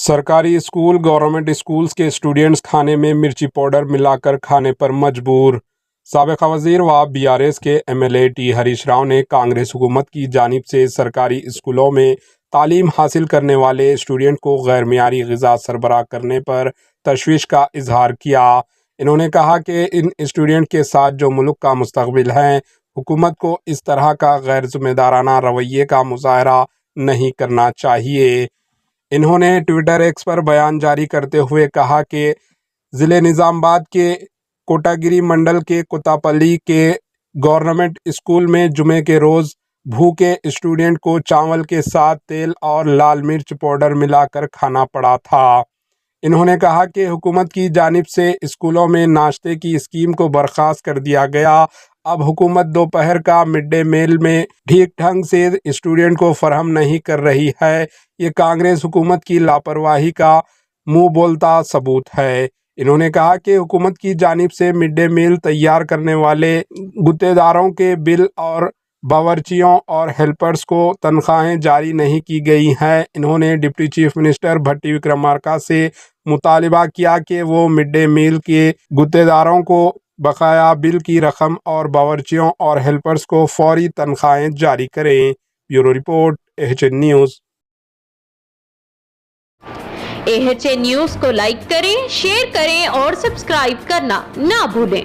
सरकारी school government schools के students खाने में मिर्ची पाउडर मिलाकर खाने पर मजबूर। साबिक़ वज़ीर व BRS के MLA टी हरीश राव ने कांग्रेस हुकूमत की जानिब से सरकारी स्कूलों में तालीम हासिल करने वाले स्टूडेंट को गैर मियारी ग़िज़ा सरबराह करने पर तशवीश का इजहार किया। इन्होंने कहा कि इन स्टूडेंट के साथ जो मुल्क का मुस्तक़बिल है, हुकूमत को इस तरह का गैर ज़िम्मेदाराना रवैये का मुज़ाहरा नहीं करना चाहिए। इन्होंने ट्विटर एक्स पर बयान जारी करते हुए कहा कि ज़िले निज़ामाबाद के कोटागिरी मंडल के कुतापल्ली के गवर्नमेंट स्कूल में जुमे के रोज़ भूखे स्टूडेंट को चावल के साथ तेल और लाल मिर्च पाउडर मिलाकर खाना पड़ा था। इन्होंने कहा कि हुकूमत की जानिब से स्कूलों में नाश्ते की स्कीम को बर्खास्त कर दिया गया। अब हुकूमत दोपहर का मिड डे मील में ठीक ढंग से स्टूडेंट को फराहम नहीं कर रही है। ये कांग्रेस हुकूमत की लापरवाही का मुंह बोलता सबूत है। इन्होंने कहा कि हुकूमत की जानिब से मिड डे मील तैयार करने वाले गुत्तेदारों के बिल और बावर्चियों और हेल्पर्स को तनख्वाहें जारी नहीं की गई हैं। इन्होंने डिप्टी चीफ मिनिस्टर भट्टी विक्रमार्का से मुतालिबा किया कि वो मिड डे मील के गुत्तेदारों को बकाया बिल की रकम और बावर्चियों और हेल्पर्स को फौरी तनख्वाहें जारी करें। Bureau report AHN news. AHN news को लाइक करें, शेयर करें और सब्सक्राइब करना ना भूलें।